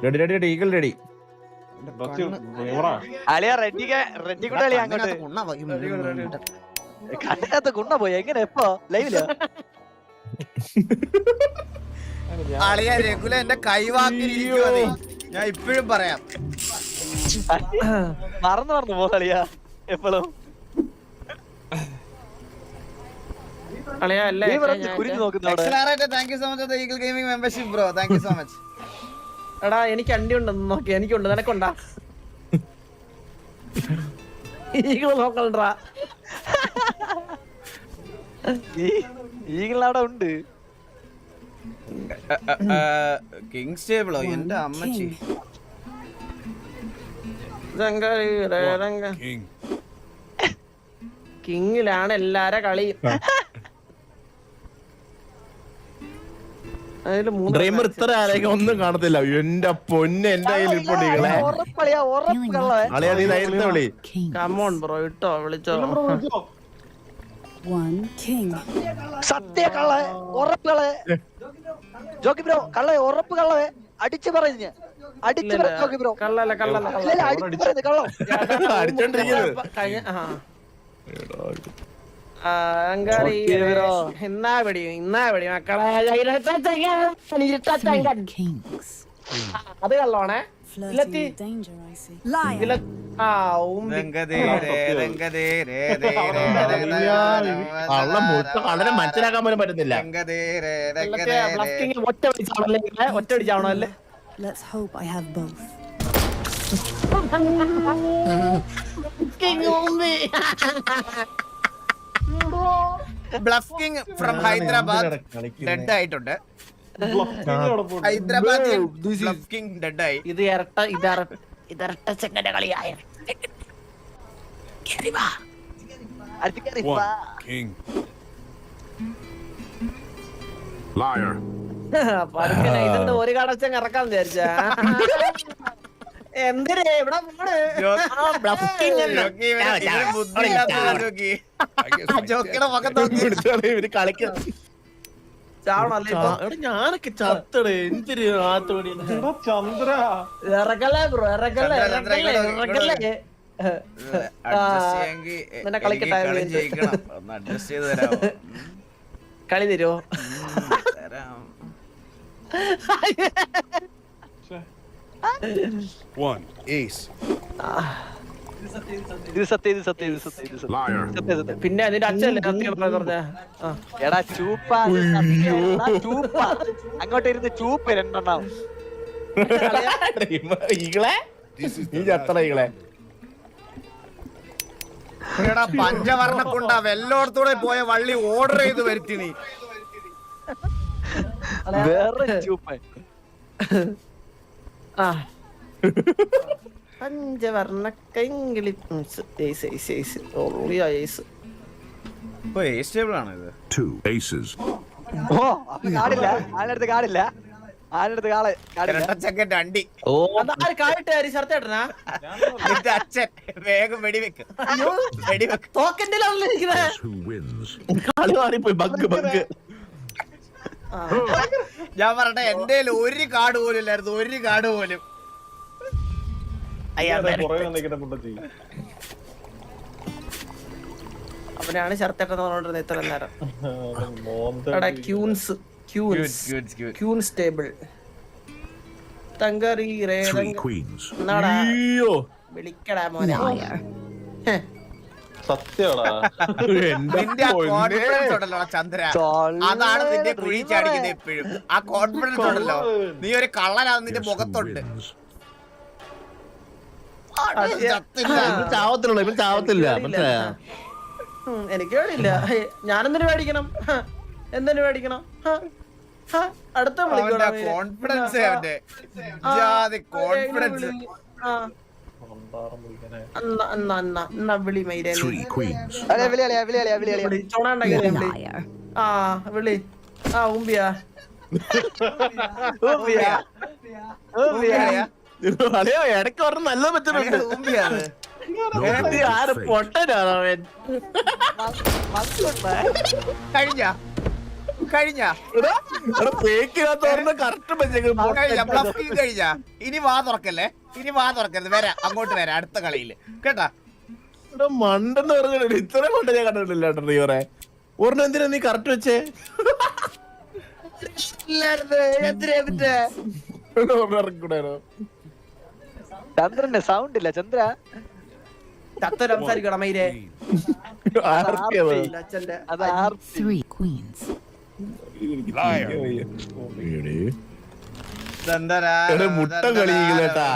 Ready eagle ready. അളിയാ ready കൂടെ അളിയാ അങ്ങോട്ട് കണ്ണകത്ത് കുണ്ണ പോയി എങ്ങനെ എപ്പോ ലൈവില് അളിയാ രഘുല എന്റെ കൈവാക്കിരിക്കുവേ ഞാൻ ഇപ്പോഴും പറയാം. മറന്നു പോ അളിയാ എപ്പോഴും കുരിഞ്ഞു നോക്കുന്നവിടെ. Thank you so much Eagle gaming membership bro, thank you so much. എടാ എനിക്ക് അണ്ടി ഉണ്ടെന്ന് നോക്കി, എനിക്കുണ്ട്, നിനക്കുണ്ടാ? ഈഗിൾ നോക്കണ്ടാ, ഈഗിൾ അവിടെ ഉണ്ട്. കിങ്സ് ടേബിളോ എന്റെ അമ്മച്ചി. കിങ്ങിലാണ് എല്ലാരെ കളി. ഡ്രീമർ ഇത്ര ആരെയും ഒന്നും കാണത്തില്ല. എന്റെ പൊന്ന് എന്റെ കയ്യിൽ ഇപ്പോൾ അളിയാ നീ ധൈര്യത്തെ വിളി. കമോൺ ബ്രോ ഇട്ടോ വിളിച്ചോ. സത്യ കള്ള ഉറപ്പുകളെ ജോക്കി ബ്രോ കള്ള ഉറപ്പ് കള്ളവേ അടിച്ചു പറഞ്ഞു അടിച്ചു ജോക്കി ബ്രോ കള്ളല്ല കള്ളം അടിച്ചോണ്ടിരിക്കുന്നത്. ഇന്നാ പിടി മക്കളെ. അത് കള്ളോണേ. വളരെ മനസ്സിലാക്കാൻ പോലും പറ്റുന്നില്ല. ഒറ്റ അടിച്ചാവണോ അല്ലേ? Let's hope I have both. Bluff king from Hyderabad dead ആയിട്ടുണ്ട്. ഹൈദരാബാദ് ബ്ലഫ് കിങ് ഡെഡ് ആയി. ഇത് ഇരട്ട ചെക്കന്റെ കളിയായ ഇതുകൊണ്ട് ഒരു കടച്ചങ്ങ് ഇറക്കാൻ വിചാരിച്ച എന്തിനേ ഇവിടെ പോണ്? ഞാനൊക്കെ ചത്തടേ എന്തിരി ചന്ദ്ര ഇറക്കല്ലേ ബ്രോ ഇറക്കല്ലേ കളി തരുമോ? പിന്നെ അതിന്റെ അച്ഛല്ലേ സത്യം പറഞ്ഞ എടാ ചൂപ്പ അങ്ങോട്ട് ഇരുന്ന് ചൂപ്പ് രണ്ടെണ്ണം. ഈകളെ നീ ചത്തട ഈകളെ. പഞ്ചവർണ്ണ കൊണ്ടാ വെല്ലോടത്തൂടെ പോയ വള്ളി ഓർഡർ ചെയ്ത് വരുത്തി നീ. വേറെ ചൂപ്പ പഞ്ചവർണ്ണ കൈങ്കിളി ആണ് ഇത്. ഓ അപ്പൊ കാടില്ല ആരുടെ കാടില്ല അണ്ടി ശർത്തേട്ടനാ അച്ഛൻ വേഗം വെടിവെക്ക് കളി മാറിപ്പോയി. ബഗ് ഞാൻ പറഞ്ഞ എന്റെ ഒരു കാർഡ് പോലും ഇല്ലായിരുന്നു, ഒരു കാർഡ് പോലും. അവനാണ് ശർത്തേട്ടൻ പറഞ്ഞോണ്ടിരുന്നത് ഇത്ര നേരം. ക്യൂൻസ് ടേബിൾ തങ്കറി വിളിക്കടാ മോനെ. നിന്റെ കോൺഫിഡൻസ് ഉണ്ടല്ലോ ചന്ദ്ര, അതാണ് നിന്റെ കുഴി ചാടിക്കുന്നത് എപ്പോഴും. ആ കോൺഫിഡൻസ് ഉണ്ടല്ലോ, നീ ഒരു കള്ളനാണ് നിന്റെ മുഖത്തുണ്ട്. ചാവത്തില്ല ഇവൻ ചാവത്തില്ല. എനിക്ക് പേടിയില്ല. ഞാനെന്തിനു പേടിക്കണം? എന്തിനു പേടിക്കണം? അടുത്ത കോൺഫിഡൻസ് അവന്റെ കോൺഫിഡൻസ്. വിളി മൈരേ വിളി ഉമ്പിയാ ഇടയ്ക്ക് പറഞ്ഞ നല്ല പറ്റുന്നുണ്ട്. ഊമ്പിയാണ് ആര് പൊട്ടനാണ് അവൻ. കഴിഞ്ഞ കഴിഞ്ഞ കഴിഞ്ഞ ഇനി വാ തുറക്കല്ലേ, ഇനി വാ തുറക്കരുത്. വരാം, അങ്ങോട്ട് വരാം അടുത്ത കളിയില് കേട്ടാ. മണ്ടെന്ന് പറഞ്ഞ ഇത്ര മണ്ട ഞാൻ കണ്ടിട്ടില്ല ഡ്രൈവറെ. ഒരെണ്ണം എന്തിനാ നീ കറക്റ്റ് വെച്ചേ? ചന്ദ്രന്റെ സൗണ്ട് ഇല്ല ചന്ദ്ര. ചത്തൊരു സംസാരിക്കണം മയിലേ. അച്ഛന്റെ അത് 3 queens. മുട്ട കളിയില്ലേട്ടാ.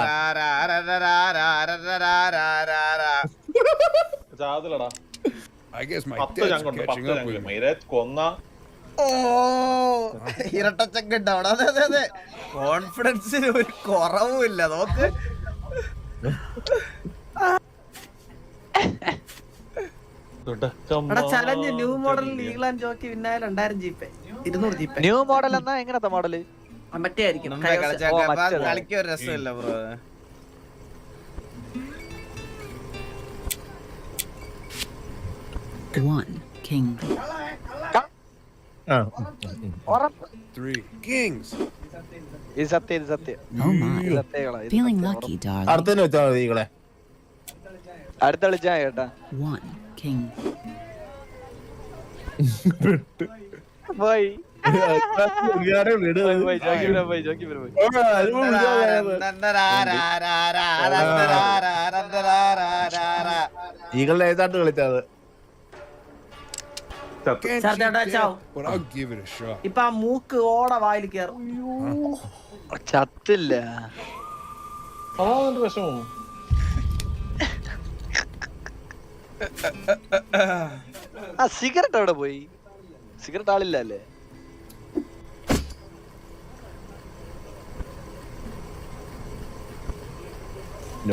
ഓ ഇരട്ടച്ചങ്ക ഉണ്ടാവണം. അതെ അതെ അതെ, കോൺഫിഡൻസിന് ഒരു കുറവുമില്ല നോക്ക്. Challenge new model Eagle and Jockey വിന്നായ 2000 ജീപ്പേ 200 ജീപ്പേ. ന്യൂ മോഡൽ എന്നാ എങ്ങനത്തെ മോഡല്? മറ്റേ ആയിരിക്കണം. കളിക്ക് ഒരു രസമില്ല ബ്രോ. One king. ഉറപ്പ്. 3 kings. ഇത് സത്യം, ഇത് സത്യം. Oh my. സത്യങ്ങളാ, ഇത് Feeling സത്യം. lucky, darling. അടുത്തന്നെ വെച്ചാ മതി ഈകളെ. അടുത്ത കളിച്ചാ കേട്ടാ. One king. പോയി വീട് പോയി ജോക്കി ബ്രോ പോയി, ജോക്കി ബ്രോ പോയി. ഈകളുടെ ഏതാണ്ട് കളിച്ചത്. But I'll give it a shot. ഇപ്പൊ ആ മൂക്ക് ഓട വായിൽ കേറും. ചത്തില്ല. ആ സിഗരറ്റ് അവിടെ പോയി. സിഗരറ്റ് ആളില്ല അല്ലേ?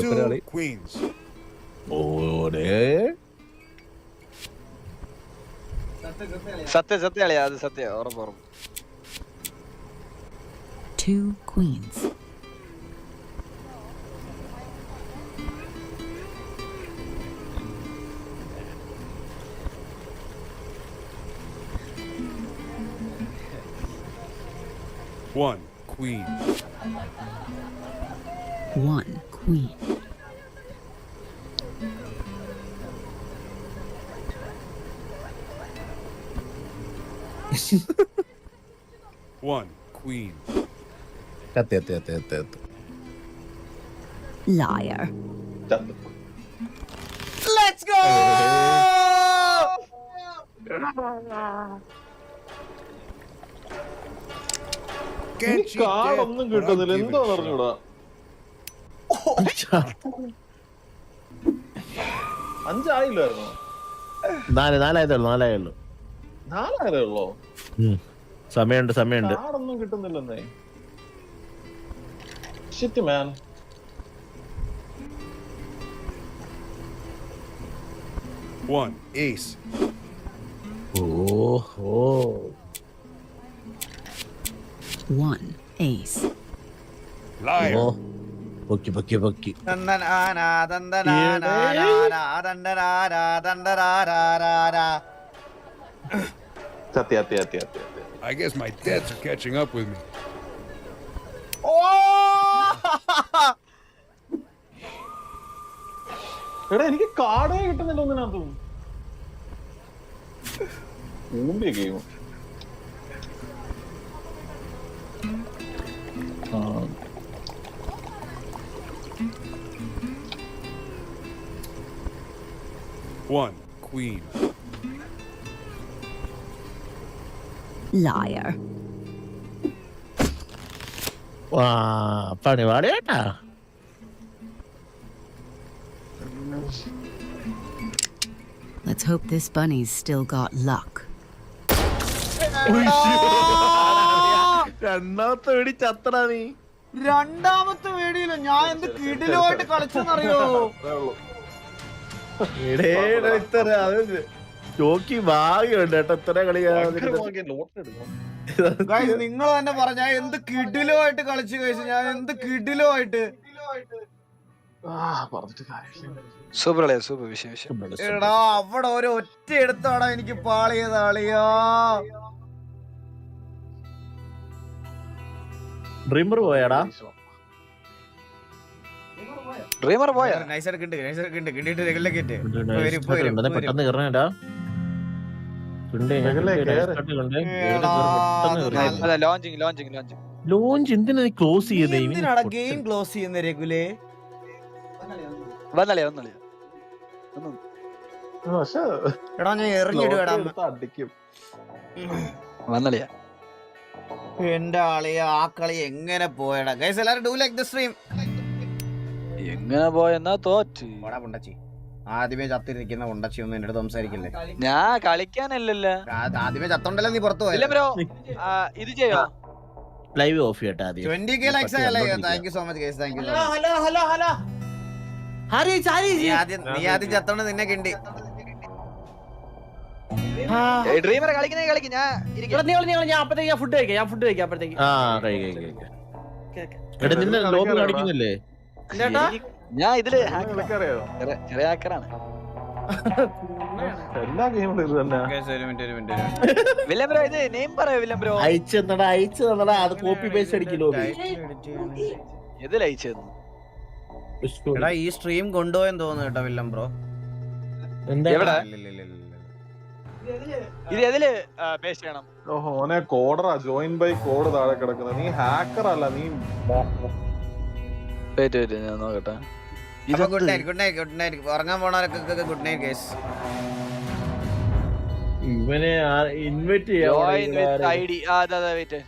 Two queens. സത്യം സത്യം കളിയാ, അത് സത്യം, ഉറപ്പ് ഉറപ്പ്. 2 queens. One queen. 1 queen. One queen. Liar. Let's go. Can't cheat death, ഒന്നും but I'll കിട്ടുന്നില്ല, give it എന്തോ a shot. പറഞ്ഞൂടാ. 5 ആയില്ലായിരുന്നോ? 4 നാലായതേ ഉള്ളൂ. 4 ഉള്ളോ? സമയമുണ്ട്. കാടൊന്നും കിട്ടുന്നില്ലെന്നേ. ഷിറ്റ് മാൻ. One ace. ഓഹോ. 1 ace. Liar. പൊക്കി. സത്യ. I guess my debts are catching up with me. എടാ എനിക്ക് കാടേ കിട്ടുന്നില്ല ഒന്നിനകത്തും. ഊമ്പിയ ഗെയിം. One queen. Liar. പണി പാടിയേട്ടാ. Let's hope this bunny's still got luck. രണ്ടാമത്തെ വെടി ചത്തടാ നീ. രണ്ടാമത്തെ വേടിയില്ല, ഞാൻ എന്ത് കിടിലുമായിട്ട് കളിച്ചെന്നറിയോ? ചോക്കി ഭാഗ്യമുണ്ട് കേട്ടോ ഇത്ര കളി. നിങ്ങൾ തന്നെ പറഞ്ഞ എന്ത് കിടിലുമായിട്ട് കളിച്ചു കഴിച്ചു, ഞാൻ എന്ത് കിടിലുമായിട്ട്. സൂപ്പർ കളിയാ, സൂപ്പർ വിഷയം. എടാ അവിടെ ഒരു ഒറ്റ എടുത്താടാ എനിക്ക് പാളിയത് അളിയാ. ഡ്രീമർ പോയാടാ? ഡ്രീമർ പോയാ? നൈസ് എടുക്കണ്ട് കിട്ടിയിട്ട് റെഗുലർ കേറ്റ് പെട്ടെന്ന് കയറണേടാ. ലോഞ്ച് എന്തിനാ ക്ലോസ് ചെയ്തേ? ഗെയിം ക്ലോസ് ചെയ്യുന്ന റെഗുലേ വന്നല്ലേ പക്ഷെ എടാ ഞാൻ എറിഞ്ഞിടുവേടാ അടിക്കും. വന്നല്ലേ എന്റെ ആളിയെ ആ കളി എങ്ങനെ പോയടാ ഗൈസ്. എല്ലാരും ഡു ലൈക്ക് ദി സ്ട്രീം. എങ്ങനെ പോയെന്നാ തോറ്റ്. പൊണ്ടച്ചി ആദ്യമേ ചത്തിരിക്കുന്ന പൊണ്ടച്ചി ഒന്നും എന്റെ അടുത്ത് സംസാരിക്കില്ലേ. ഞാൻ കളിക്കാനല്ലല്ലോ. ആദ്യമേ ചത്തോണ്ടല്ലേ നീ പുറത്തു ഇല്ല പോയത്. ബ്രോ ഇത് ചെയ്യോ? ലൈവ് ഓഫ് ചെയ്യട്ടെ ആദ്യം. 20k ലൈക്സ് ആയല്ലേ. Thank you so much guys. Thank you. നീ ആദ്യം ചത്തോണ്ട് നിന്നെ കിണ്ടി. ഡ്രീമർ കളിക്കുന്നേ കളിക്കും. ഞാൻ അപ്പത്തേക്ക് ഫുഡ് കഴിക്കാം അപ്പഴത്തേക്ക്. എടാ നിന്നെ ലോബി കാണിക്കുന്നില്ലേ? ഞാൻ ഇതില് നിനക്കറിയോ ചെറിയ ഹാക്കറാണ്. എല്ലാ ഗെയിമും ഇത് തന്നെ. വില്ലം ബ്രോ ഇത് നെയിം പറയോ? വില്ലം ബ്രോ അയച്ചു തന്നടാ. അത് കോപ്പി പേസ്റ്റ് അടിക്കും ലോബി. ഇതിൽ അയച്ചു. എടാ ഈ സ്ട്രീം കൊണ്ടുപോയെന്ന് തോന്നുന്നു കേട്ടോ വില്ലം ബ്രോ. എവിടെ ഇത് എതില് പേസ്റ്റ് ചെയ്യണം? ഓഹോ ഓനെ കോഡറാ. ജോയിൻ ബൈ കോഡ് താഴെ കിടക്കുന്നത്. നീ ഹാക്കർ അല്ല, നീ ഞാൻ നോക്കട്ടെ. Good night. ഉറങ്ങാൻ പോണവരൊക്കെ ഗുഡ് നൈറ്റ് ഗൈസ്. ഇവനെ invite join with ID. Wait.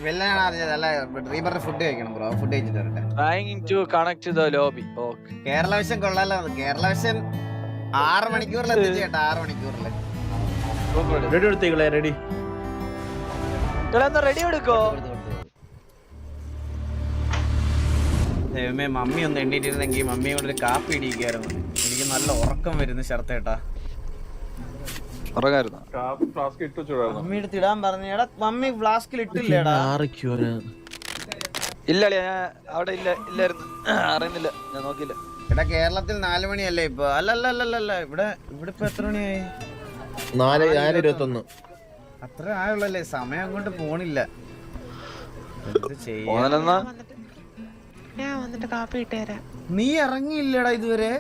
വെല്ലാണ് ആദ്യം. അല്ല ഡ്രീമറിന്റെ ഫുഡ് കഴിക്കണം ബ്രോ. ഫുഡ് കഴിച്ചിട്ട് വരട്ടെ. Trying to connect to the lobby. Okay. Kerala Vision കൊള്ളാലോ. കേരള വിഷൻ 6 മണിക്കൂറിൽ എത്തിച്ചു കേട്ടോ. 6 മണിക്കൂറിൽ റെഡി എടുത്തേക്കളെ. റെഡി റെഡി എടുക്കോ? ദൈവമേ മമ്മി ഒന്ന് എണ്ണീറ്റിരുന്നെങ്കിൽ മമ്മിയെ കൊണ്ടൊരു കാപ്പി ഇടിക്കായിരുന്നു. എനിക്ക് നല്ല ഉറക്കം വരുന്നു ശർത്തേട്ടാ. ഫ്ലാസ്ക് ഇട്ടു വെച്ചോടായിരുന്നു. മമ്മി എടുത്ത് ഇടാൻ പറഞ്ഞേടാ. മമ്മി ഫ്ലാസ്കിൽ ഇട്ടില്ലേടാ. ഇല്ല ഞാൻ അവിടെ ഇല്ലായിരുന്നു. അറിയുന്നില്ല, ഞാൻ നോക്കിയില്ല. എടാ കേരളത്തിൽ 4 മണിയല്ലേ ഇപ്പൊ? അല്ല ഇവിടെ ഇപ്പൊ എത്ര മണിയായി? 4:21. അത്ര ആയുള്ളല്ലേ. സമയം കൊണ്ട് പോണില്ല. നീ ഇറങ്ങിയില്ലടാ ഇതുവരെ.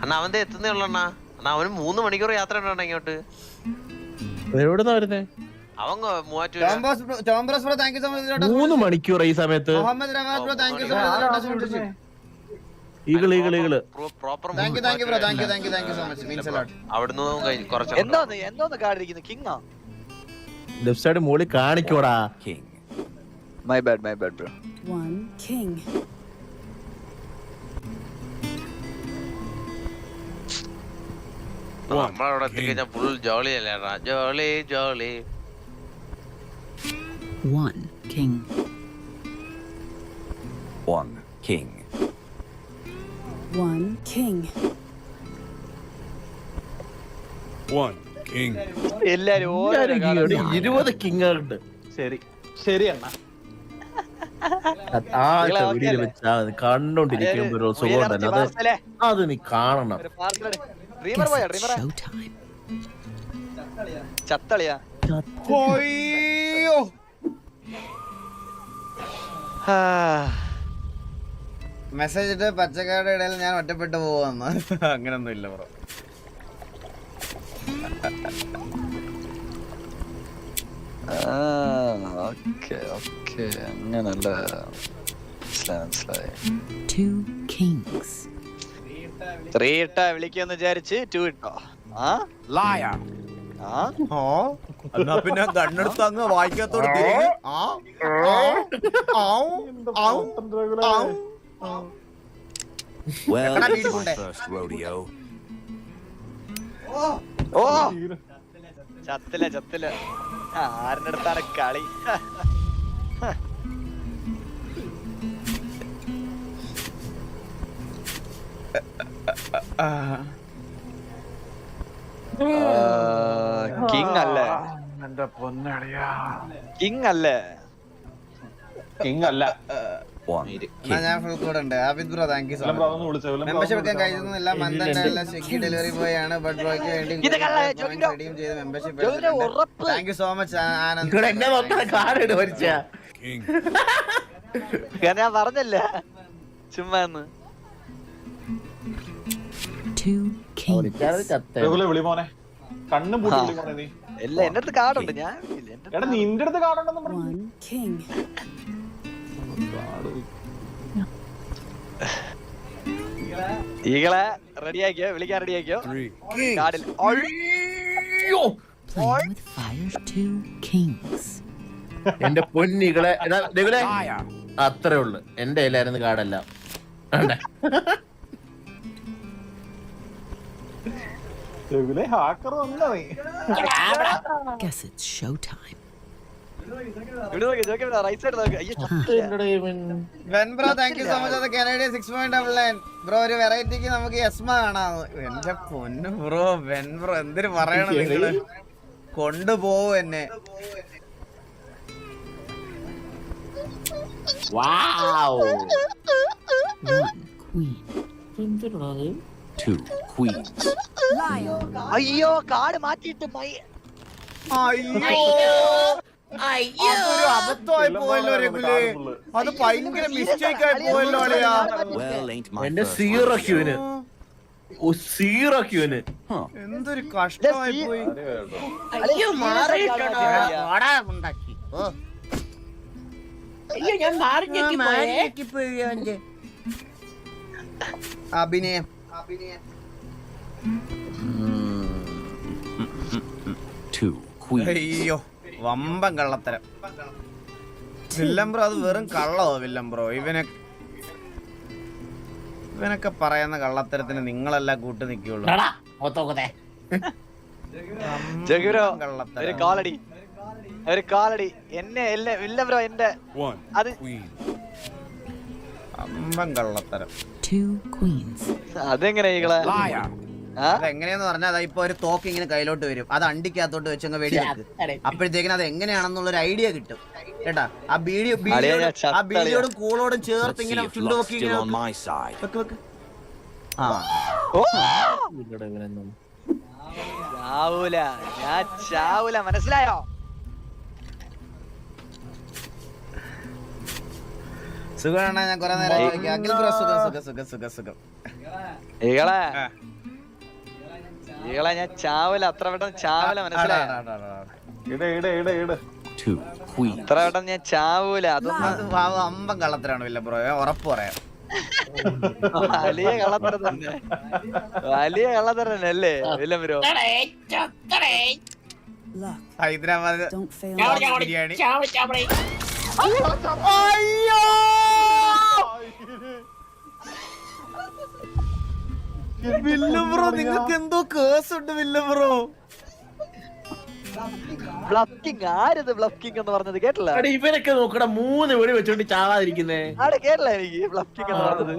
അണ്ണാ അവന്റെ എത്തുന്നേ ഉള്ളണ്ണാ. അവന് 3 മണിക്കൂർ യാത്ര ഉണ്ടോ ഇങ്ങോട്ട്? എവിടുന്നാ വരുന്നേ? അവൻ 3 മണിക്കൂർ ഈ സമയത്ത്. Muhammad Rawad bro thank you so much. ഈകള് proper thank you so much. Means a lot. അവിടുന്ന് കുറച്ച് എന്തോന്ന് കാണിരിക്കുന്നു? കിങ്ങാ? ലെഫ്റ്റ് സൈഡ് മോളി കാണിക്കോടാ. My bad bro. One king. നമ്മളവിടെ എത്തിക്കഴിഞ്ഞാൽ ഫുൾ ജോളി അല്ലേടാ. Jolly. One king. One king. One king. One king. എല്ലാരും 20 കിങ് ഉണ്ട്. ശരി അണ്ണാ. കണ്ടോണ്ടിരിക്കുമ്പോ ഒരു സുഖം തന്നെ. അത് നീ കാണണം. Guess it's showtime. ചത്തളിയാ. അയ്യോ മെസ്സേജ് ഇട്ട് പച്ചക്കാരുടെ ഇടയിൽ ഞാൻ ഒറ്റപ്പെട്ടു പോവാന്ന്. അങ്ങനൊന്നും ഇല്ല ബ്രോ. അങ്ങനല്ല. മനസ്സിലായി. Two kings. 3 ഇട്ടാ വിളിക്കാന്ന് വിചാരിച്ച് 2 ഇട്ടോ. എന്നാ പിന്നെ കണ്ണെടുത്ത് അങ്ങ് വായിക്കാത്തോട് Well, this is my first rodeo. ചത്തില്ല. ആരുടെ അടുത്താണ് കളി? കിങ് അല്ലേ? എന്റെ പൊന്നടിയാ. കിങ് അല്ലേ? കിങ് അല്ല. ഞാൻ ഫുൾ കൂടെ ഉണ്ട്. Abid bro thank you so much. Membership എടുക്കാൻ കഴിയുന്നില്ല. മന്ദല്ല സ്വിഗ്ഗി ഡെലിവറി ബോയ് ആണ്. ബട്ട് ബ്രോയ്ക്ക് വേണ്ടി റെഡീം ചെയ്ത membership. Thank you so much Anand. Card King. ഞാൻ പറഞ്ഞല്ല ചുമ്മാ ഒന്ന്. 2 kings. രഘുലെ വിളി മോനെ, കണ്ണും പൂട്ടി വിളി മോനെ നീ. എല്ലാം എന്റെ അടുത്ത് കാർഡുണ്ട്. ഞാൻ എടാ നിന്റെ അടുത്ത് കാണണ്ടെന്നും പറഞ്ഞു. 1 king. ഈകളെ റെഡിയാക്കിയോ, വിളിക്കാൻ റെഡിയാക്കിയോ. 3 കാർഡിൽ Playing with fire. 2 kings. എന്റെ പൊന്നികളെ അത്രേ ഉള്ളു. എന്റെ കയ്യിലായിരുന്നു കാർഡെല്ലാം. രഘുലെ ഹാക്കർ വന്നാ നീ. Guess it's showtime. ഇവിടെ നോക്കി, റൈറ്റ് സൈഡ് നോക്കി. അയ്യോ when bro thank you so much അത് കനേഡിയൻ 6.99 ബ്രോ. ഒരു വെറൈറ്റിക്ക് നമുക്ക് യസ്മ കാണാം. എന്റെ പൊന്നു ബ്രോ, വെൻ ബ്രോ എന്തിനു പറയണം, നിങ്ങള് കൊണ്ടുപോവും എന്നെ. വാവ്. 1 queen. 2 queens. അയ്യോ കാർഡ് മാറ്റിയിട്ട് അതൊരു അബദ്ധമായി പോയല്ലോ രഘുലേ. അത് ഭയങ്കര മിസ്റ്റേക്ക് ആയി പോയല്ലോ അളിയാ. Well, ain't my എന്റെ first 0 rodeo. ക്യൂന്. 0 ക്യൂന്. Huh. എന്തൊരു കഷ്ടമായി പോയി. അഭിനയം. 2 queens. അയ്യോ വമ്പൻ കള്ളത്തരം. വില്ലം ബ്രോ അത് വെറും കള്ളോ വില്ലം ബ്രോ. ഇവനൊക്കെ പറയുന്ന കള്ളത്തരത്തിന് നിങ്ങളെല്ലാം കൂട്ട് നിൽക്കുള്ളൂ. ഒരു കാലടി, ഒരു കാലടി. എന്നെ ഇല്ല ബ്രോ, എന്റെ 1 അത് queen. വമ്പൻ കള്ളത്തരം. 2 queens. അതെങ്ങനെ ഈകളെ? അതെങ്ങനെയാന്ന് പറഞ്ഞാൽ അതാ ഇപ്പൊ ഒരു തോക്ക് ഇങ്ങനെ കയ്യിലോട്ട് വരും, അത് അണ്ടിക്കകത്തോട്ട് വെച്ചങ്ങ് വെടി വെക്കും. അപ്പോഴത്തേക്കിനും അത് എങ്ങനെയാണെന്നുള്ളൊരു ഐഡിയ കിട്ടും കേട്ടാ. ആ ബീഡിയോടും കൂളോടും ചേർത്ത് Let's see ഇങ്ങനെ if ചുണ്ടു luck's നോക്കി still on my side. വെക്ക്. ആ ചാവൂല, ഞാൻ ചാവൂല, മനസ്സിലായോ? സുഖമാണ്. ഞാൻ കുറെ നേരം ചോദിക്കാം. അഖിൽ ബ്രോ സുഖം. ഈകളെ ഞാൻ ചാവൂല, അത്ര പെട്ടെന്ന് ചാവൂല, മനസ്സിലായോ? ഇട 2 queens. അത്ര പെട്ടെന്ന് ഞാൻ ചാവൂല. അതൊന്നും അത് വമ്പൻ കള്ളത്തരാണ് വില്ല ബ്രോ, ഉറപ്പ് പറയാം. വലിയ കള്ളത്തരം തന്നെ, വലിയ കള്ളത്തരം തന്നെ അല്ലേ William bro? Hyderabad Don't fail. Biryani. William bro നിങ്ങൾക്ക് എന്തോ കേസ് ഉണ്ട് വില്ലം ബ്രോ. ബ്ലഫിംഗ്. ആരത് ബ്ലഫിംഗ് എന്ന് പറഞ്ഞത് കേട്ടില്ല? ഇവരൊക്കെ നോക്കട 3 വെടി വെച്ചോണ്ട് ചാവാതിരിക്കുന്നേ. ആടെ കേട്ടില്ല എനിക്ക് ബ്ലഫിംഗ് എന്ന് പറഞ്ഞത്.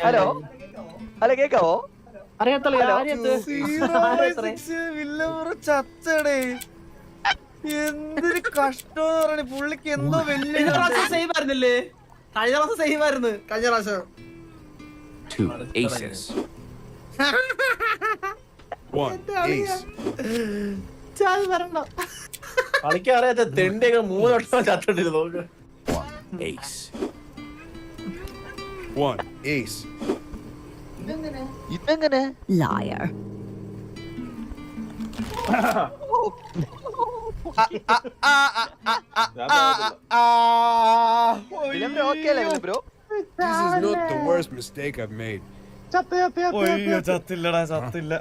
ഹലോ കേക്കാവോ? വില്ലം ബ്രോ ചത്തടേ. എന്തൊരു കഷ്ടം പറയണേ. പുള്ളിക്ക് എന്തോ വലിയ സേവ് ആയിരുന്നില്ലേ? കഴിഞ്ഞ പ്രാവശ്യം സേവ് ആയിരുന്നു. കഴിഞ്ഞ പ്രാവശ്യം 2 aces. 1 ace. കളിക്കറിയാത്ത തെണ്ടിയൊക്കെ 3 വട്ടം ചത്തോണ്ടിരുന്നു. 1 ace. 1 ace. ഇതെങ്ങനെ? Liar. വില്ലം ബ്രോ ഓക്കേ അല്ലേ William bro? This is not the worst mistake I've made. ചത്തില്ലടാ, ചത്തില്ല.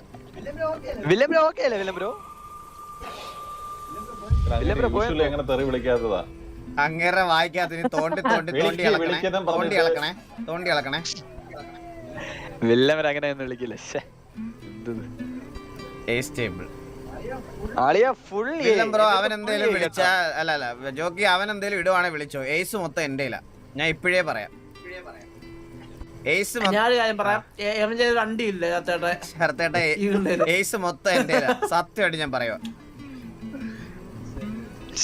വില്ലം ബ്രോ ഓക്കേ അല്ലേ വില്ലം ബ്രോ? എങ്ങനെ തെറി വിളിക്കാത്തതാ? അങ്ങനെ വായിക്കാത്ത തോണ്ടി ഇളക്കണേ. വില്ലം ബ്രോ അങ്ങനെ ഒന്നും വിളിക്കില്ല. ആളിയ ഫുൾ വില്ലം ബ്രോ അവൻ എന്തേലും വിളിച്ചാ അല്ല ജോക്കി അവൻ എന്തേലും ഇടുവാണെ വിളിച്ചോ. എയ്സ് മൊത്തം എന്റെ ഇല്ല. ഞാൻ ഇപ്പോഴേ പറയാം. എയ്സ് ഞാനൊരു കാര്യം പറയാം. വണ്ടിയില്ല ചേർത്തേട്ട എയ്സ് മൊത്തം എന്റെ ഇല്ല. സത്യമായിട്ട് ഞാൻ പറയുക.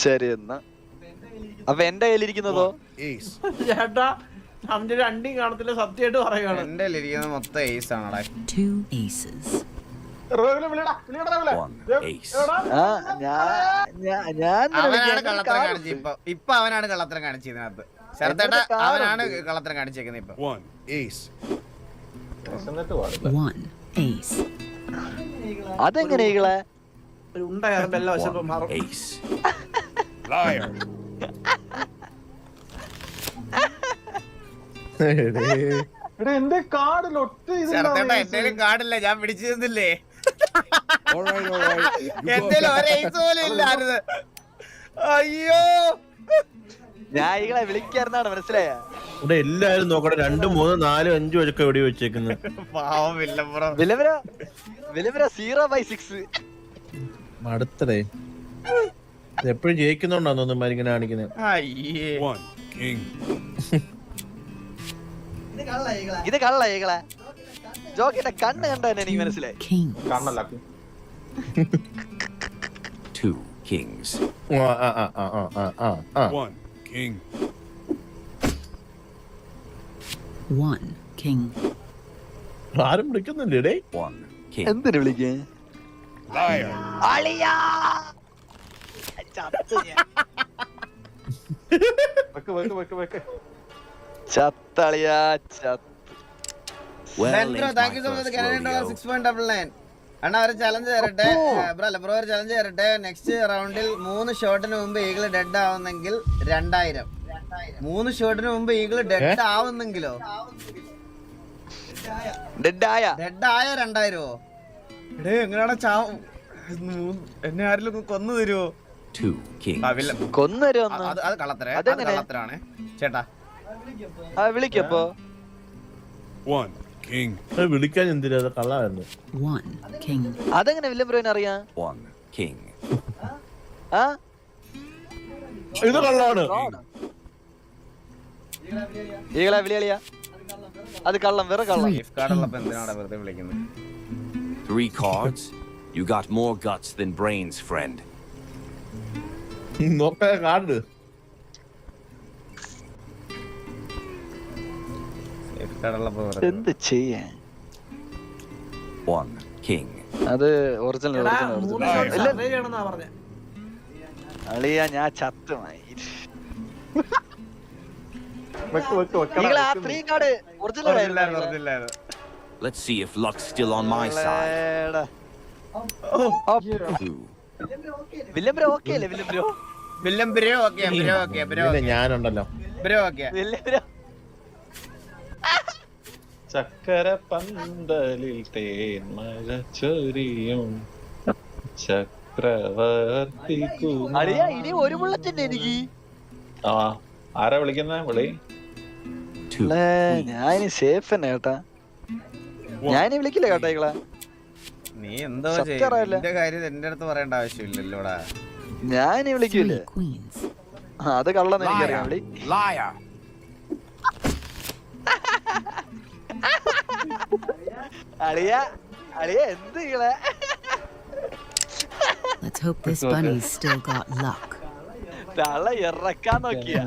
ശരി എന്നാ അപ്പൊ എന്റെ കയ്യിലിരിക്കുന്നതോ? Ace. ചേട്ടാ അവന്റെ രണ്ടും കാണത്തില്ല, സത്യമായിട്ട് പറയുകയാണ്. എന്റെ ഇരിക്കുന്നത് മൊത്തം എയ്സ് ആണടാ. 2 aces. റോവിലെ വിളിയടാ, വിളിയടാ റോവിലെ. One ace. എവിടാ? ആ ഞാൻ അവനാണ് കള്ളത്തരം കാണിച്ചത് ഇപ്പൊ അവനാണ് കള്ളത്തരം കാണിച്ചത് ഇതിനകത്ത്. ശരത്തേട്ട അവനാണ് കള്ളത്തരം കാണിച്ചേക്കുന്നത് ഇപ്പൊ. One ace. എന്നിട്ട് പാടില്ല. One ace. അതെങ്ങനെ ഈകളെ ഒരു ഉണ്ടായിരുന്നു എല്ലാ വശത്തും One മാറും. ace. Liar. എടാ എന്റെ കാർഡിൽ ഒറ്റ ശരത്തേട്ട എന്തേലും കാടില്ല, ഞാൻ പിടിച്ചു തന്നില്ലേ? All right, all right. You go എന്തേലും back. ഒരു ace പോലും ഇല്ലായിരുന്നു. അയ്യോ ഞാൻ ഈകളെ വിളിക്കാറുന്നാണ് മനസ്സിലായ. ഇവിടെ എല്ലാരും നോക്കട്ടെ 2, 3, 4, 5 വഴക്കം എവിടെ വെച്ചേക്കുന്നത്. പാവം വില്ലപ്പുറം. വിലവര 0/6. അടുത്തതേ എപ്പോഴും ജയിക്കുന്നുണ്ടോന്ന് തോന്നുന്നു ഇങ്ങനെ കാണിക്കുന്നത്. അയ്യേ One king. ഇത് കള്ള ഈകളെ. ജോക്കിന്റെ കണ്ണ് കണ്ട എനിക്ക് മനസ്സിലായി. Kings. കാണല്ല. Two kings. One king. One king. ആരും വിളിക്കുന്നില്ലേ? One king. എന്തിനു വിളിക്കേ? Liar. അളിയാ വെക്ക്. ചത്തളിയാ ചത്ത്. Well, bro ain't thank my U so much first Canadian dollar rodeo. 6.99. അണ്ണാ ഒരു ചലഞ്ച് തരട്ടെ. ബ്രോ ഒരു ചലഞ്ച് തരട്ടെ. നെക്സ്റ്റ് റൗണ്ടിൽ 3 ഷോട്ടിന് മുമ്പ് ഈഗിൾ ഡെഡ് ആവുന്നെങ്കിൽ 2000. 3 ഷോട്ടിന് മുമ്പ് ഈഗിൾ ഡെഡ് ആവുന്നെങ്കിലോ? ഡെഡായ ഡെഡ് ആയ 2000. എടേ എങ്ങനെയാണ് ചാവും? എന്നെ ആരെങ്കിലും കൊന്നു തരുമോ? Two kings. കൊന്നുവരുമെന്ന് അത് കള്ളത്തരേ. അത് അതെങ്ങനെ? കള്ളത്തരാണ് ചേട്ടാ. വിളിക്കപ്പോ. One king. വിളിക്കാൻ എന്തിനാ, അത് കള്ളായിരുന്നു. One king. അതെങ്ങനെ വില്ലംബ്രോന് അറിയാം? One king. ആ ഇത് കള്ളാണ്. ഈകളെ വിളിയാ. അത് കള്ളം, വേറെ കള്ളം. ഗിഫ്റ്റ് കാർഡുള്ളപ്പോ എന്തിനാണ് വെറുതെ വിളിക്കുന്നത്? 3 cards. You got more guts than brains, friend. നോക്ക കാർഡ്. ഗിഫ്റ്റ് കാർഡുള്ളപ്പോ വെറുതെ എന്ത് ചെയ്യാൻ? One king. അത് ഒറിജിനൽ എടാ, 3 ഷോട്ട് ഇല്ല സർവേ ചെയ്യണമെന്നാ പറഞ്ഞെ. അളിയാ ഞാൻ ചത്തുമായി. വെക്ക്. ഈകളെ ആ 3 കാർഡ് ഒറിജിനൽ വെറുതെ Let's see if luck's still on my side. Two. William bro okay അല്ലേ? വില്ലംബ്രോ വില്യം ബ്രോ ഓക്കെ പിന്നെ ഞാനുണ്ടല്ലോ. Bro okay. വില്ലംബ്രോ ചക്കര പന്തലിൽ തേന്മഴ ചൊരിയും ചക്രവർത്തി അളിയാ ഇനി ഒരു ബുള്ളറ്റ് എനിക്ക്. ആ ആരാ വിളിക്കുന്ന വിളി? Two. ഞാൻ സേഫ് തന്നെ കേട്ടാ. ഞാൻ വിളിക്കില്ല കേട്ടാ ഈകളെ. നീ എന്തോ സത്യം ചെയ്യും? അറിയില്ല. എന്റെ കാര്യം എന്റെ അടുത്ത് പറയേണ്ട ആവശ്യമില്ലല്ലോടാ. ഞാൻ വിളിക്കൂലേ. Three queens. അത് കള്ളന്ന് എനിക്കറിയാം. വിളി Liar. അളിയാ എന്ത് ഈകളെ? Let's hope this bunny's still got luck. തള്ള ഇറക്കാൻ നോക്കിയാ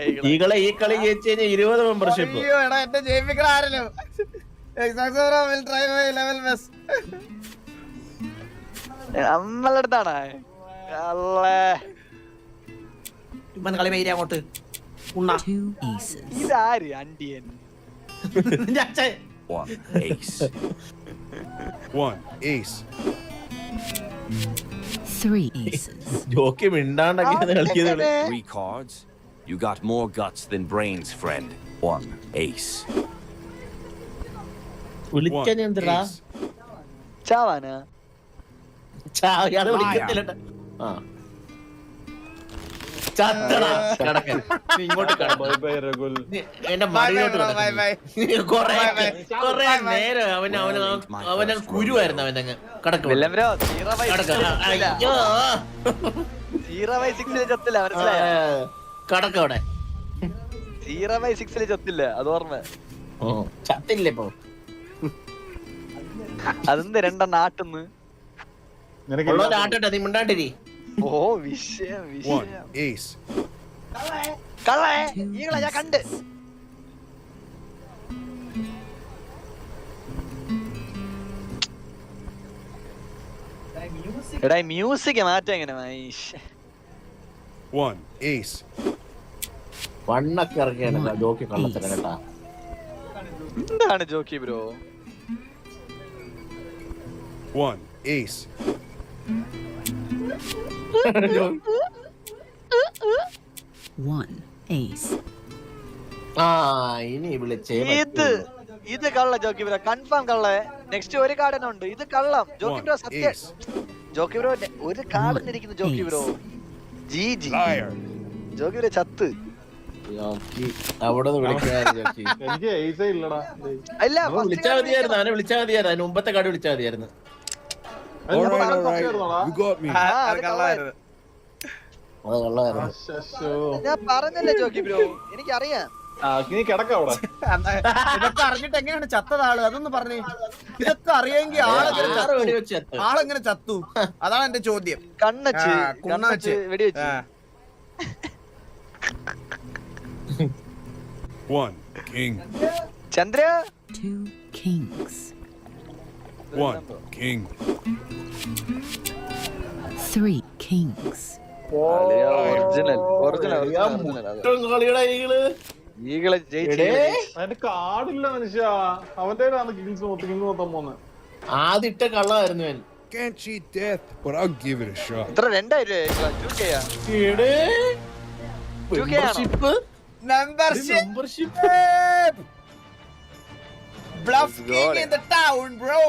ഈകളെ. ഈകളെ ഈ കളി ജയിച്ചു കഴിഞ്ഞാൽ 20 മെമ്പർഷിപ്പ്. അയ്യോ എടാ എന്നെ ജയിപ്പിക്കണ ആരല്ലോ. will try my level best. നമ്മളുടെ അടുത്താണ് അല്ലേ. ഇവൻ കളി പേര് അങ്ങോട്ട് ഉണ്ണ. 2 aces. ഇതാര് അണ്ടിയൻ? നിന്റെ അച്ഛൻ. One ace. One ace. 3 aces. Jockey മിണ്ടാണ്ടൊക്കെയാണ് കളിക്കുന്നത്. 3 cards. You got more guts than brains, friend. One ace. വിളിക്കാൻ എന്തിനാ? Ace. ചാവാനാ? ഇയാള് വിളിക്കത്തില്ല. ആ ചത്തടാ കിടക്കൻ. നീ ഇങ്ങോട്ട് കിടന്നു. ബൈ ബൈ രഘുൽ. എന്റെ മടിയിലോട്ട് Bye, bye, bye. കൊറേ Bye, bye. നേരം അവന് കുരുവായിരുന്നു അവനങ്ങ് കിടക്കും. വില്ലംബ്രോ 0/6 അയ്യോ 0/6 ചത്തില്ല മനസ്സിലായ. കടക്കവിടെ 0/6 ചത്തില്ല, അത് ഓർമ്മ. ചത്തില്ലേ ഇപ്പൊ? അതെന്ത് രണ്ടെണ്ണം ആട്ടുന്ന്? നിനക്ക് ആട്ടട്ടെ, നീ മിണ്ടാണ്ടിരി. ഓ വിഷയം One ace. കള്ളേ ഈകളെ ഞാൻ കണ്ട്. എടാ മ്യൂസിക് മാറ്റം എങ്ങനെ മൈഷ് 1 ace. വണ്ണൊക്കെ ഇറക്കിയാണ് ജോക്കി കള്ളത്തരം കേട്ടാ. എന്താണ് jockey bro? 1 ace. One ace. ആ ഇനി വിളിച്ചേ ഇത് കള്ള ജോക്കി ബ്രോ, കൺഫേം കള്ള. നെക്സ്റ്റ് ഒരു കാർഡ് തന്നെ ഉണ്ട്, ഇത് കള്ളം. ജോക്കി ബ്രോ 1 സത്യം. ace. ജോക്കി ബ്രോ ഒരു കാർഡ് ഇരിക്കുന്നു. Jockey bro G Liar. Jockey bro ചത്ത്. ജോക്കി അവിടെ നിന്ന് വിളിക്കായിരുന്നു ജോക്കി. എനിക്ക് ഏസേ ഇല്ലടാ. അല്ല വിളിച്ചാ മതിയായിരുന്നു, അവനെ വിളിച്ചാ മതിയായിരുന്നു. അതിന് മുമ്പത്തെ കാർഡ് വിളിച്ചാ മതിയായിരുന്നു. All right. You got me. അത് കള്ളായിരുന്നു. ഞാൻ പറഞ്ഞല്ലേ ജോക്കി ബ്രോ, എനിക്കറിയാം. നീ കിടക്ക അവിടെ. ഇതൊക്കെ അറിഞ്ഞിട്ട് എങ്ങനെയാണ് ചത്തത് ആള്? അതൊന്നും പറഞ്ഞേ. ഇതൊക്കെ അറിയെങ്കിൽ ആളെങ്ങനെ ചത്തു? അതാണ് എന്റെ ചോദ്യം. കണ്ണച്ച് കണ്ണച്ച് വെടിവെച്ച്. 1 king. Chandra 2 kings. 1 king. 3 kings. Original കളിയുടെ ഈകളെ ജയിച്ചേ. അതിന്റെ കാർഡില്ല മനുഷ്യ. അവന്റെ കിങ്സ് മൊത്തം പോന്ന്. ആദ്യത്തെ കള്ളായിരുന്നു ഞാൻ. Can't cheat death, but I'll give it a shot. എത്ര 2000 membership bluff king in the town bro.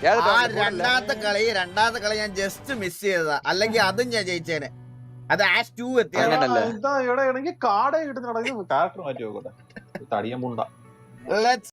രണ്ടാമത്തെ കളി ഞാൻ ജസ്റ്റ് മിസ് ചെയ്തതാ, അല്ലെങ്കിൽ അതും ഞാൻ ജയിച്ചേനെ. അത് ആഷ് 2 എത്തിയ ഇതാ ഇവിടെ എനിക്ക് കാർഡേ കിട്ടുന്ന ക്യാരക്ടർ മാറ്റി നോക്കട്ടെ. തടിയൻ മുണ്ട. ലെറ്റ്സ്